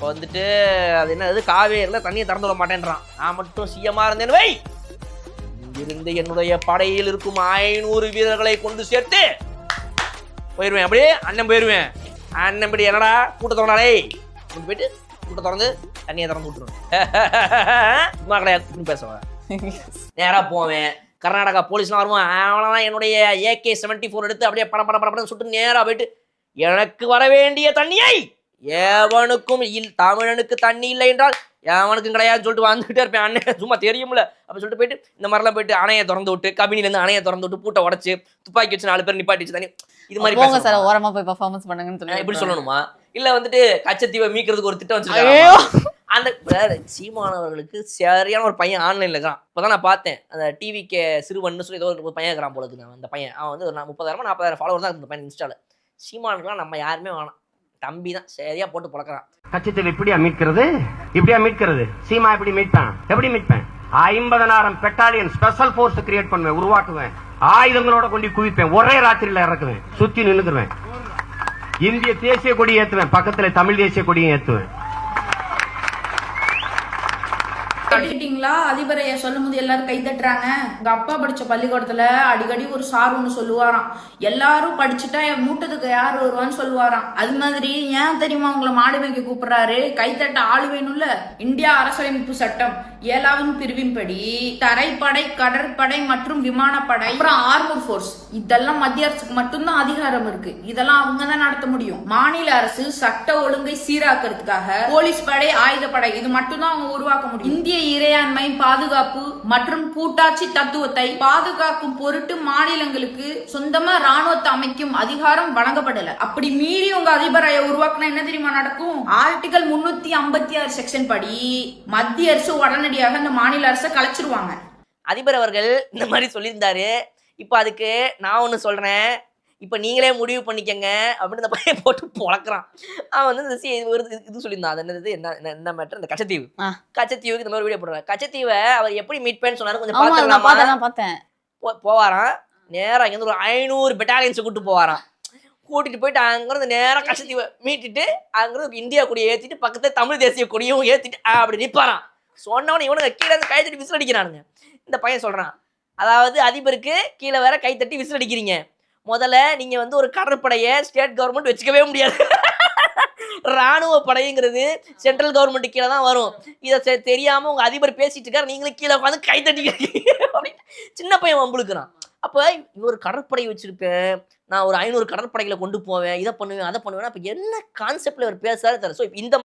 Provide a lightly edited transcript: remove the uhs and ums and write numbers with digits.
வந்துட்டு அது என்னது காவேரியில் தண்ணியை திறந்து விட மாட்டேன்றான். நான் மட்டும் சிஎம்மா இருந்தேன் வை, இங்கிருந்து என்னுடைய படையில் இருக்கும் 500 வீரர்களை கொண்டு சேர்த்து போயிடுவேன். அப்படியே அண்ணன் போயிடுவேன். அண்ணன் படி என்னடா கூட்ட திறனாலே போயிட்டு கூட்ட திறந்து தண்ணியை திறந்து விட்டுருவேன். சும்மா கிடையாது பேசுவேன். நேராக போவேன். கர்நாடகா போலீஸ்லாம் வருவான். அவனெல்லாம் என்னுடைய AK-74 எடுத்து அப்படியே படப்படன்னு சுட்டு நேராக போயிட்டு எனக்கு வர வேண்டிய தண்ணியை எவனுக்கும் தமிழனுக்கு தண்ணி இல்லை என்றால் எவனுக்கும் கிடையாதுன்னு சொல்லிட்டு வந்துகிட்டே இருப்பேன். அண்ணன் சும்மா தெரியும்ல அப்படின்னு சொல்லிட்டு போயிட்டு இந்த மாதிரிலாம் போயிட்டு அணையை திறந்து விட்டு கபினிலேருந்து அணையை திறந்து விட்டு பூட்டை உடச்சு துப்பாக்கி வச்சு 4 பேர் நிப்பாட்டி வச்சு தண்ணி இது மாதிரி சார் ஓரமா போய் பெர்ஃபார்மன்ஸ் பண்ணுங்கன்னு சொல்லி இப்படி சொல்லணுமா? இல்ல வந்துட்டு கச்சத்தீவை மீக்கிறதுக்கு ஒரு திட்டம் வச்சிருக்காங்க. அந்த சீமானவர்களுக்கு சரியான ஒரு பையன் ஆன்லைன்ல இருக்கான். இப்பதான் நான் பார்த்தேன். அந்த டிவிக்கு சிறுவன்னு சொல்லி ஏதோ ஒரு பையன் இருக்கிறான் போல இருக்கு. அந்த பையன் அவன் வந்து 30,000-40,000 ஃபாலோவர் தான் இந்த பையன் இன்ஸ்டால. சீமானுக்குலாம் நம்ம யாருமே வேணாம், தம்பி தான் சரியா போட்டு பழக்கிறான். கச்சத்தீவை இப்படியா மீட்கிறது, இப்படியா மீட்கிறது, சீமா எப்படி மீட்பான், எப்படி மீட்பேன்? 50,000 பெட்டாலியன் ஸ்பெஷல் போர்ஸ் கிரியேட் பண்ணுவேன், உருவாக்குவேன், ஆயுதங்களோட கொண்டு குவிப்பேன், ஒரே ராத்திரியில இறக்குவேன், சுத்தி நின்னுக்குவேன், இந்திய தேசிய கொடி ஏத்துவேன், பக்கத்துல தமிழ் தேசிய கொடியும் ஏத்துவேன். கேட்டுட்டீங்களா? அதிபரைய சொல்லும் போது எல்லாரும் கை தட்டுறாங்க. எங்க அப்பா படிச்ச பள்ளிக்கூடத்துல அடிக்கடி ஒரு சார் ஒண்ணு சொல்லுவாராம், எல்லாரும் படிச்சுட்டா என் மூட்டத்துக்கு யார் வருவான்னு சொல்லுவாராம். அது மாதிரி ஏன் தெரியுமா உங்களை மாடு மேய்க்க கூப்பிடுறாரு? கைத்தட்ட ஆளு வேணும்ல. இந்தியா அரசியலமைப்பு சட்டம் 7வது பிரிவின்படி தரைப்படை, கடற்படை மற்றும் விமானப்படை, அப்புறம் ஆர்மர் போர்ஸ், இதெல்லாம் மத்திய அரசுக்கு மட்டும்தான் அதிகாரம் இருக்கு. இதெல்லாம் அவங்க தான் நடத்த முடியும். மாநில அரசு சட்ட ஒழுங்கை சீராக்கிறதுக்காக போலீஸ் படை, ஆயுதப்படை இது மட்டும்தான் அவங்க உருவாக்க முடியும். இந்திய இறையாண்மை, பாதுகாப்பு மற்றும் கூட்டாட்சி தத்துவத்தை பாதுகாக்கும் பொருட்டு மாநிலங்களுக்கு சொந்தமா ராணுவத்தை அமைக்கும் அதிகாரம் வழங்கப்படல. அப்படி மீறி உங்க அதிபரைய உருவாக்குனா என்ன தெரியுமா நடக்கும்? ஆர்டிகல் 356 செக்ஷன் படி மத்திய அரசு உடனடியாக இந்த மாநில அரசை கலைச்சிருவாங்க. அதிபர் அவர்கள் இந்த மாதிரி சொல்லியிருந்தாரு. இப்போ அதுக்கு நான் ஒன்று சொல்றேன், இப்போ நீங்களே முடிவு பண்ணிக்கங்க அப்படின்னு இந்த பையன் போட்டு பொழக்கிறான். அவன் வந்து இது சொல்லியிருந்தான். அது என்னது, என்ன மேட்டர், இந்த கச்சத்தீவுக்கு இந்த மாதிரி வீடியோ போடுறான். கச்சத்தீவை அவர் எப்படி மீட் பண்ணு சொன்னாரு, கொஞ்சம் பார்த்தேன். போவாராம். நேரம் இங்க ஒரு 500 பெட்டாலியன்ஸ் கூட்டு போவாராம். கூட்டிட்டு போயிட்டு அங்கிருந்து நேரம் கச்சத்தீவை மீட்டுட்டு அங்கிருந்து இந்தியா கொடியை ஏத்திட்டு பக்கத்துல தமிழ் தேசிய கொடியும் ஏத்திட்டு அப்படி நிப்பாரான். சொன்னவன இவனுங்க கீழே இருந்து கை தட்டி விசில் அடிக்கிறானுங்க. இந்த பையன் சொல்றான், அதாவது அதிபருக்கு கீழே வேற கை தட்டி விசில் அடிக்கிறீங்க. முதல்ல நீங்க வந்து ஒரு கடற்படையை ஸ்டேட் கவர்மெண்ட் வச்சுக்கவே முடியாது. ராணுவ படைங்கிறது சென்ட்ரல் கவர்மெண்ட் கீழே தான் வரும். இதை தெரியாம உங்க அதிபர் பேசிட்டு இருக்காரு, நீங்களும் கீழே உட்காந்து கை தட்டி சின்ன பையன் வம்புழுக்கிறான். அப்ப இவர் கடற்படை வச்சிருப்பேன், நான் ஒரு 500 கடற்படைகளை கொண்டு போவேன், இதை பண்ணுவேன், அதை பண்ணுவேன். அப்ப என்ன கான்செப்ட்ல இவர் பேசுறாரு தெரியல. ஸோ இந்த